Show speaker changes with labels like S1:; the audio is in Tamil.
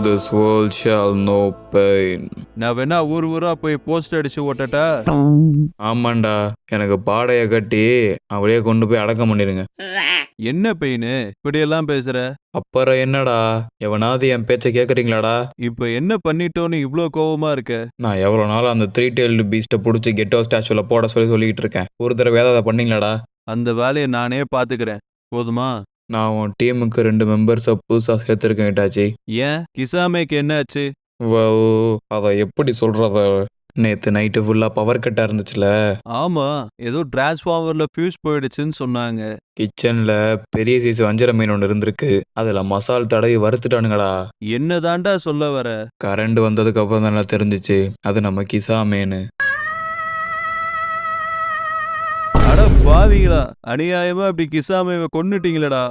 S1: This world shall know pain.
S2: நான் வேணா ஊர் ஊரா போய் போஸ்ட் அடிச்சு ஓட்டட்டா?
S1: ஆமாண்டா, எனக்கு பாடையை கட்டி அப்படியே கொண்டு போய் அடக்கம் பண்ணிடுங்க.
S2: என்ன பெயின் இப்படியெல்லாம் பேசுற?
S1: அப்புறம் என்னடா, எவனாவது என் பேச்சை கேட்குறீங்களாடா?
S2: இப்ப என்ன பண்ணிட்டோன்னு இவ்ளோ கோவமா இருக்க?
S1: நான் எவ்வளோ நாள் அந்த 3 tailed பீஸ்ட்டை பிடிச்சி கெட்டோ ஸ்டாச்சுவில் போட சொல்லிக்கிட்டு இருக்கேன். ஒரு தடவை அதை பண்ணீங்களாடா?
S2: அந்த வேலையை நானே பாத்துக்கிறேன், போதுமா?
S1: நான் உன் டீமுக்கு 2 மெம்பர்ஸை புதுசாக சேர்த்துருக்கேன் இட்டாச்சி.
S2: ஏன் கிசாமேக்கு என்னாச்சு?
S1: அதை எப்படி சொல்கிறத? நேற்று நைட்டு ஃபுல்லாக பவர் கட்டாக இருந்துச்சுல.
S2: ஆமா, ஏதோ டிரான்ஸ்ஃபார்மர்ல ஃபியூஸ் போயிடுச்சுன்னு சொன்னாங்க.
S1: கிச்சனில் பெரிய சைஸ் வஞ்சர மீன் ஒன்று இருந்திருக்கு. அதில் மசால் தடவி வறுத்துட்டானுங்கடா.
S2: என்னதாண்டா சொல்ல வர?
S1: கரண்ட் வந்ததுக்கு அப்புறம் தானே தெரிஞ்சிச்சு அது நம்ம கிசா மீன்.
S2: அட பாவிங்களா, அநியாயமா இப்படி கிசாமேவை கொன்னுட்டீங்களடா.